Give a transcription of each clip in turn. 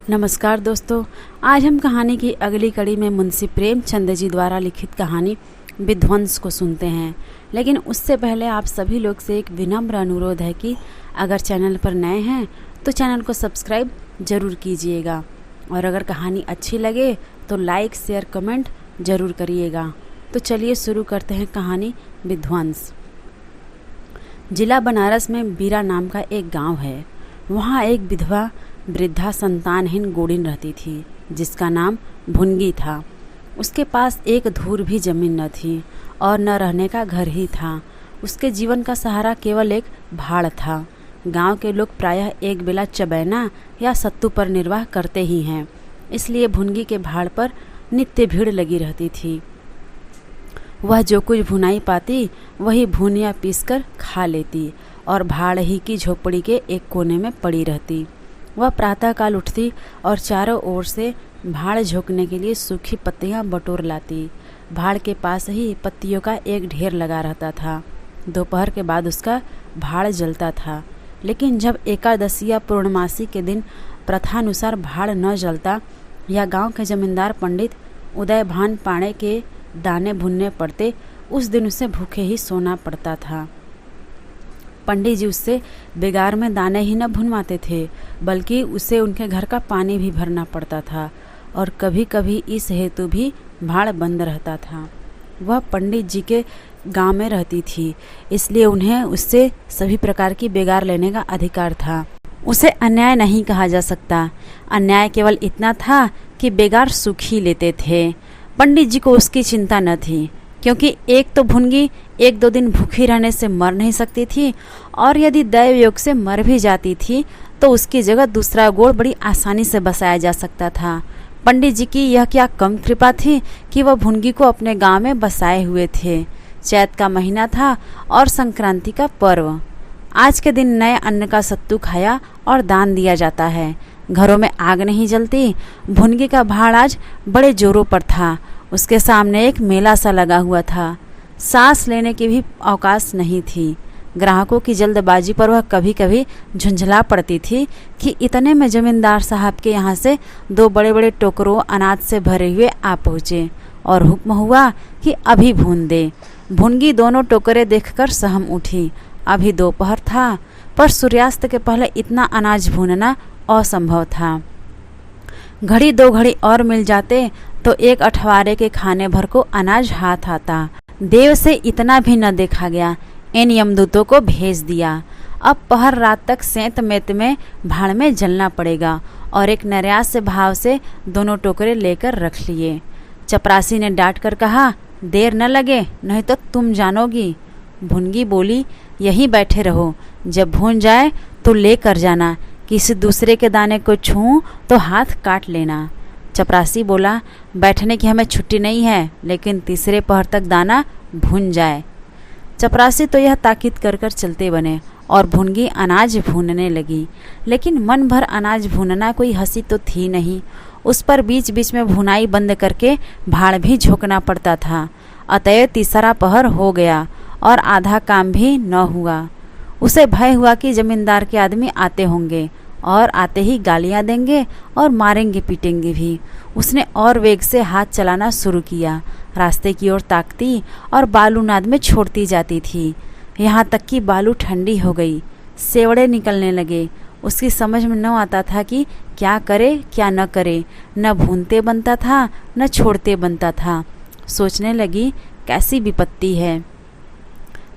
नमस्कार दोस्तों, आज हम कहानी की अगली कड़ी में मुंशी प्रेमचंद जी द्वारा लिखित कहानी विध्वंस को सुनते हैं। लेकिन उससे पहले आप सभी लोग से एक विनम्र अनुरोध है कि अगर चैनल पर नए हैं तो चैनल को सब्सक्राइब ज़रूर कीजिएगा और अगर कहानी अच्छी लगे तो लाइक शेयर कमेंट ज़रूर करिएगा। तो चलिए शुरू करते हैं कहानी विध्वंस। जिला बनारस में बीरा नाम का एक गांव है। वहाँ एक विधवा वृद्धा संतानहीन गोड़िन रहती थी जिसका नाम भुनगी था। उसके पास एक धूर भी जमीन न थी और न रहने का घर ही था। उसके जीवन का सहारा केवल एक भाड़ था। गांव के लोग प्रायः एक बेला चबैना या सत्तू पर निर्वाह करते ही हैं, इसलिए भुनगी के भाड़ पर नित्य भीड़ लगी रहती थी। वह जो कुछ भुनाई पाती वही भून या पीसकर खा लेती और भाड़ ही की झोपड़ी के एक कोने में पड़ी रहती। वह प्रातःकाल उठती और चारों ओर से भाड़ झोंकने के लिए सूखी पत्तियां बटोर लाती। भाड़ के पास ही पत्तियों का एक ढेर लगा रहता था। दोपहर के बाद उसका भाड़ जलता था, लेकिन जब एकादशी या पूर्णमासी के दिन प्रथानुसार भाड़ न जलता या गांव के जमींदार पंडित उदय भान पाणे के दाने भुनने पड़ते, उस दिन उसे भूखे ही सोना पड़ता था। पंडित जी उससे बेगार में दाने ही न भुनवाते थे, बल्कि उसे उनके घर का पानी भी भरना पड़ता था और कभी कभी इस हेतु भी भाड़ बंद रहता था। वह पंडित जी के गांव में रहती थी, इसलिए उन्हें उससे सभी प्रकार की बेगार लेने का अधिकार था। उसे अन्याय नहीं कहा जा सकता। अन्याय केवल इतना था कि बेगार सुख ही लेते थे। पंडित जी को उसकी चिंता न थी, क्योंकि एक तो भुनगी एक दो दिन भूखी रहने से मर नहीं सकती थी और यदि दैव योग से मर भी जाती थी तो उसकी जगह दूसरा गोड़ बड़ी आसानी से बसाया जा सकता था। पंडित जी की यह क्या कम कृपा थी कि वह भुनगी को अपने गांव में बसाए हुए थे। चैत का महीना था और संक्रांति का पर्व। आज के दिन नए अन्न का सत्तू खाया और दान दिया जाता है। घरों में आग नहीं जलती। भुनगी का भाड़ आज बड़े जोरों पर था। उसके सामने एक मेला सा लगा हुआ था। सांस लेने की भी अवकाश नहीं थी। ग्राहकों की जल्दबाजी पर वह कभी कभी झुंझला पड़ती थी कि इतने में जमींदार साहब के यहाँ से दो बड़े बड़े टोकरों अनाज से भरे हुए आ पहुँचे और हुक्म हुआ कि अभी भून दे। भुनगी दोनों टोकरे देखकर सहम उठी। अभी दोपहर था, पर सूर्यास्त के पहले इतना अनाज भूनना असंभव था। घड़ी दो घड़ी और मिल जाते तो एक अठवारे के खाने भर को अनाज हाथ आता। देव से इतना भी न देखा गया। इन यमदूतों को भेज दिया। अब पहर रात तक सेंत मेत में भाड़ में जलना पड़ेगा और एक नर्यास से भाव से दोनों टोकरे लेकर रख लिए। चपरासी ने डांट कर कहा, देर न लगे नहीं तो तुम जानोगी। भुनगी बोली, यहीं बैठे रहो, जब भून जाए तो लेकर जाना। किसी दूसरे के दाने को छूऊं तो हाथ काट लेना। चपरासी बोला, बैठने की हमें छुट्टी नहीं है, लेकिन तीसरे पहर तक दाना भून जाए। चपरासी तो यह ताकीद कर कर चलते बने और भुनगी अनाज भूनने लगी। लेकिन मन भर अनाज भूनना कोई हंसी तो थी नहीं। उस पर बीच बीच में भुनाई बंद करके भाड़ भी झोंकना पड़ता था। अतएव तीसरा पहर हो गया और आधा काम भी न हुआ। उसे भय हुआ कि जमींदार के आदमी आते होंगे और आते ही गालियां देंगे और मारेंगे पीटेंगे भी। उसने और वेग से हाथ चलाना शुरू किया। रास्ते की ओर ताकती और बालू नाद में छोड़ती जाती थी। यहाँ तक कि बालू ठंडी हो गई, सेवड़े निकलने लगे। उसकी समझ में न आता था कि क्या करे क्या न करे। न भूनते बनता था न छोड़ते बनता था। सोचने लगी, कैसी विपत्ति है।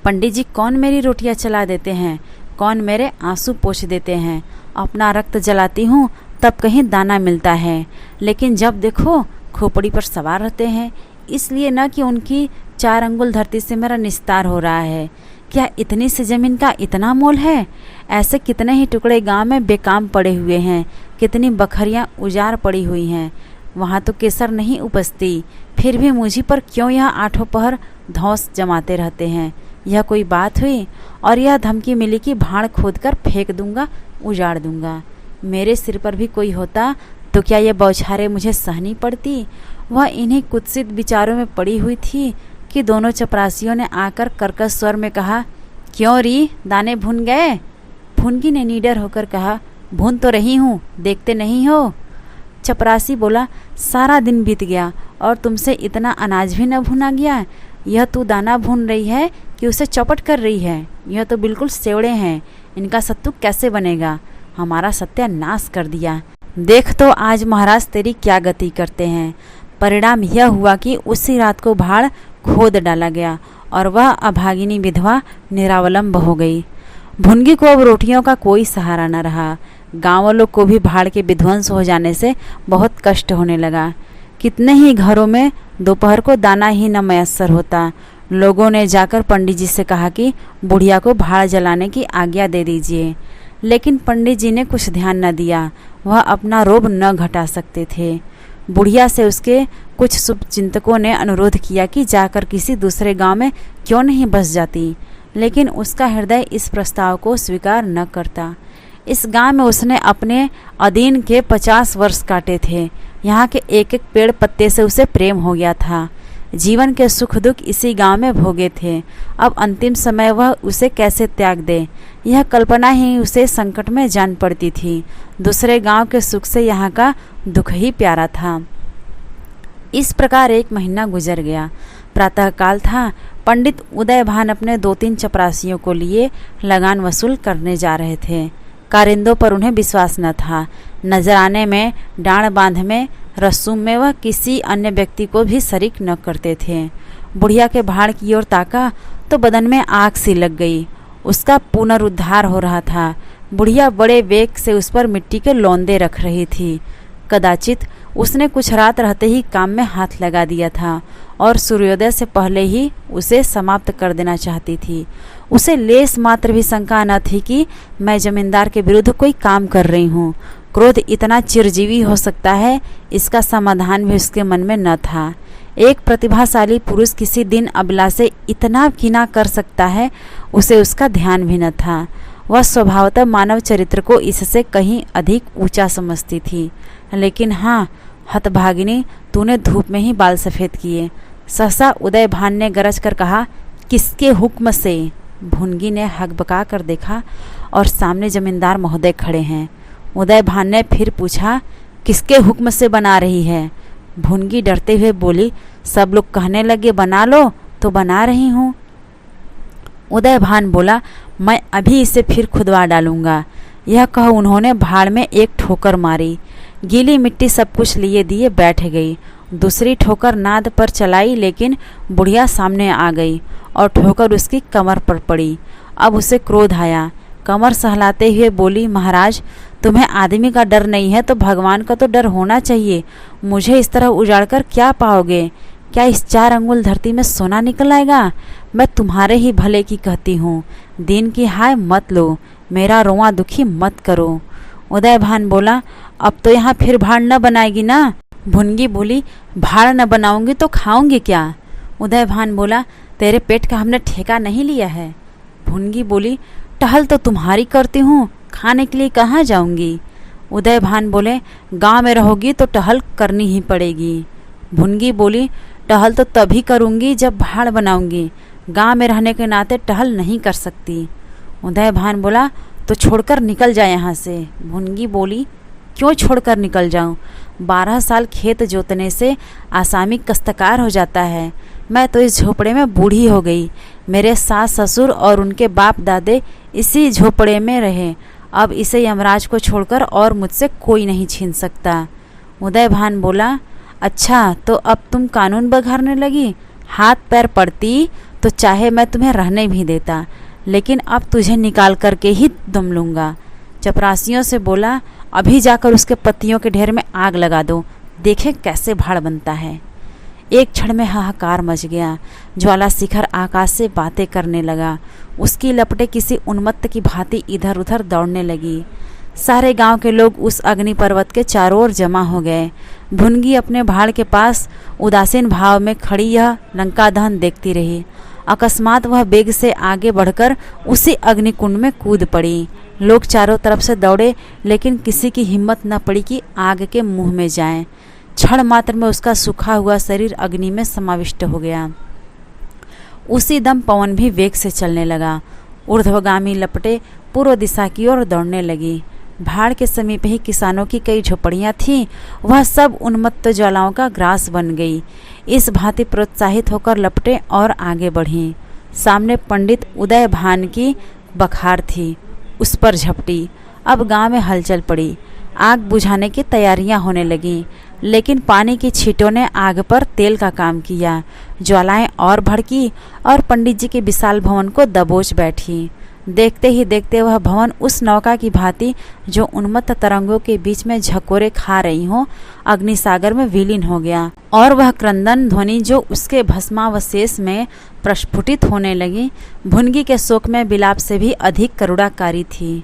पंडित जी कौन मेरी रोटियां चला देते हैं, कौन मेरे आंसू पोंछ देते हैं। अपना रक्त जलाती हूँ तब कहीं दाना मिलता है, लेकिन जब देखो खोपड़ी पर सवार रहते हैं। इसलिए न कि उनकी 4 अंगुल धरती से मेरा निस्तार हो रहा है। क्या इतनी सी जमीन का इतना मोल है? ऐसे कितने ही टुकड़े गांव में बेकाम पड़े हुए हैं। कितनी बखरियां उजाड़ पड़ी हुई हैं। वहाँ तो केसर नहीं उपजती, फिर भी मुझी पर क्यों यह 8 पहर धौंस जमाते रहते हैं। यह कोई बात हुई? और यह धमकी मिली कि भाड़ खोद कर फेंक दूंगा, उजाड़ दूंगा। मेरे सिर पर भी कोई होता तो क्या ये बौछारें मुझे सहनी पड़ती? वह इन्हीं कुत्सित विचारों में पड़ी हुई थी कि दोनों चपरासियों ने आकर कर्कश स्वर में कहा, क्यों री, दाने भुन गए? भुनगी ने निडर होकर कहा, भून तो रही हूँ, देखते नहीं हो। चपरासी बोला, सारा दिन बीत गया और तुमसे इतना अनाज भी न भुना गया। यह तू दाना भून रही है कि उसे चौपट कर रही है? यह तो बिल्कुल सेवड़े हैं, इनका सत्तू कैसे बनेगा? हमारा सत्यानाश कर दिया। देख तो आज महाराज तेरी क्या गति करते हैं। परिणाम यह हुआ कि उसी रात को भाड़ खोद डाला गया और वह अभागिनी विधवा निरावलंब हो गई। भुनगी को अब रोटियों का कोई सहारा न रहा। गाँव वालों को भी भाड़ के विध्वंस हो जाने से बहुत कष्ट होने लगा। कितने ही घरों में दोपहर को दाना ही न मयस्सर होता। लोगों ने जाकर पंडित जी से कहा कि बुढ़िया को भाड़ जलाने की आज्ञा दे दीजिए, लेकिन पंडित जी ने कुछ ध्यान न दिया। वह अपना रोब न घटा सकते थे। बुढ़िया से उसके कुछ शुभचिंतकों ने अनुरोध किया कि जाकर किसी दूसरे गांव में क्यों नहीं बस जाती, लेकिन उसका हृदय इस प्रस्ताव को स्वीकार न करता। इस गांव में उसने अपने अधीन के 50 वर्ष काटे थे। यहाँ के एक एक पेड़ पत्ते से उसे प्रेम हो गया था। जीवन के सुख दुख इसी गांव में भोगे थे। अब अंतिम समय वह उसे कैसे त्याग दे, यह कल्पना ही उसे संकट में जान पड़ती थी। दूसरे गांव के सुख से यहाँ का दुख ही प्यारा था। इस प्रकार 1 महीना गुजर गया। प्रातःकाल था। पंडित उदय भान अपने 2-3 चपरासियों को लिए लगान वसूल करने जा रहे थे। कारिंदों पर उन्हें विश्वास न था। नजराने में, डांड बांध में, रसूम में वह किसी अन्य व्यक्ति को भी शरीक न करते थे। बुढ़िया के भाड़ की ओर ताका तो बदन में आग सी लग गई। उसका पुनरुद्धार हो रहा था। बुढ़िया बड़े वेग से उस पर मिट्टी के लौंदे रख रही थी। कदाचित उसने कुछ रात रहते ही काम में हाथ लगा दिया था और सूर्योदय से पहले ही उसे समाप्त कर देना चाहती थी। उसे लेस मात्र भी शंका न थी कि मैं जमींदार के विरुद्ध कोई काम कर रही हूँ। क्रोध इतना चिरजीवी हो सकता है, इसका समाधान भी उसके मन में न था। एक प्रतिभाशाली पुरुष किसी दिन अबला से इतना कीना कर सकता है, उसे उसका ध्यान भी न था। वह स्वभावतः मानव चरित्र को इससे कहीं अधिक ऊंचा समझती थी। लेकिन हाँ, हतभागिनी, तूने धूप में ही बाल सफ़ेद किए। सहसा उदय भान ने गरज कर कहा, किसके हुक्म से? भुनगी ने हकबका कर देखा और सामने जमींदार महोदय खड़े हैं। उदय भान ने फिर पूछा, किसके हुक्म से बना रही है? भुनगी डरते हुए बोली, सब लोग कहने लगे बना लो तो बना रही हूँ। उदय भान बोला, मैं अभी इसे फिर खुदवा डालूंगा। यह कह उन्होंने भाड़ में एक ठोकर मारी। गीली मिट्टी सब कुछ लिए दिए बैठ गई। दूसरी ठोकर नाद पर चलाई, लेकिन बुढ़िया सामने आ गई और ठोकर उसकी कमर पर पड़ी। अब उसे क्रोध आया। कमर सहलाते हुए बोली, महाराज, तुम्हें आदमी का डर नहीं है तो भगवान का तो डर होना चाहिए। मुझे इस तरह उजाड़कर क्या पाओगे? क्या इस 4 अंगुल धरती में सोना निकल आएगा? मैं तुम्हारे ही भले की कहती हूँ। दिन की हाय मत लो, मेरा रोआ दुखी मत करो। उदय भान बोला, अब तो यहाँ फिर भाड़ न बनाएगी ना? भुनगी बोली, भाड़ न बनाऊंगी तो खाऊंगी क्या? उदय भान बोला, तेरे पेट का हमने ठेका नहीं लिया है। भुनगी बोली, टहल तो तुम्हारी करती हूँ, खाने के लिए कहाँ जाऊंगी? उदय भान बोले, गांव में रहोगी तो टहल करनी ही पड़ेगी। भुनगी बोली, टहल तो तभी करूंगी जब भाड़ बनाऊंगी। गांव में रहने के नाते टहल नहीं कर सकती। उदय भान बोला, तो छोड़कर निकल जाए यहाँ से। भुनगी बोली, क्यों छोड़कर निकल जाऊं? 12 साल खेत जोतने से आसामी कस्तकार हो जाता है। मैं तो इस झोपड़े में बूढ़ी हो गई। मेरे सास ससुर और उनके बाप दादे इसी झोपड़े में रहे। अब इसे यमराज को छोड़कर और मुझसे कोई नहीं छीन सकता। उदय भान बोला, अच्छा तो अब तुम कानून बघारने लगी? हाथ पैर पड़ती तो चाहे मैं तुम्हें रहने भी देता, लेकिन अब तुझे निकाल करके ही दम लूँगा। चपरासियों से बोला, अभी जाकर उसके पत्तियों के ढेर में आग लगा दो, देखें कैसे भाड़ बनता है। एक क्षण में हाहाकार मच गया। ज्वाला शिखर आकाश से बातें करने लगा। उसकी लपटें किसी उन्मत्त की भांति इधर उधर दौड़ने लगी। सारे गांव के लोग उस अग्नि पर्वत के चारों ओर जमा हो गए। भुनगी अपने भाड़ के पास उदासीन भाव में खड़ी यह लंका दहन देखती रही। अकस्मात वह बेग से आगे बढ़कर उसी अग्निकुंड में कूद पड़ी। लोग चारों तरफ से दौड़े, लेकिन किसी की हिम्मत न पड़ी कि आग के मुंह में जाएं। क्षण मात्र में उसका सूखा हुआ शरीर अग्नि में समाविष्ट हो गया। उसी दम पवन भी वेग से चलने लगा। ऊर्ध्वगामी लपटें पूर्व दिशा की ओर दौड़ने लगी। भाड़ के समीप ही किसानों की कई झोपड़ियां थीं, वह सब उन्मत्त ज्वालाओं का ग्रास बन गई। इस भांति प्रोत्साहित होकर लपटे और आगे बढ़ी। सामने पंडित उदय भान की बखार थी, उस पर झपटी। अब गांव में हलचल पड़ी। आग बुझाने की तैयारियां होने लगीं, लेकिन पानी की छींटों ने आग पर तेल का काम किया। ज्वालाएं और भड़की और पंडित जी के विशाल भवन को दबोच बैठी। देखते ही देखते वह भवन उस नौका की भांति जो उन्मत्त तरंगों के बीच में झकोरे खा रही हो, अग्निसागर में विलीन हो गया। और वह क्रंदन ध्वनि जो उसके भस्मावशेष में प्रस्फुटित होने लगी, भुनगी के शोक में विलाप से भी अधिक करुणाकारी थी।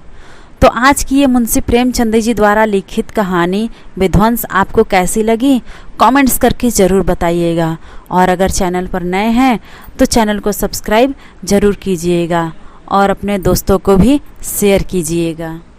तो आज की ये मुंशी प्रेमचंद जी द्वारा लिखित कहानी विध्वंस आपको कैसी लगी, कमेंट्स करके ज़रूर बताइएगा। और अगर चैनल पर नए हैं तो चैनल को सब्सक्राइब ज़रूर कीजिएगा और अपने दोस्तों को भी शेयर कीजिएगा।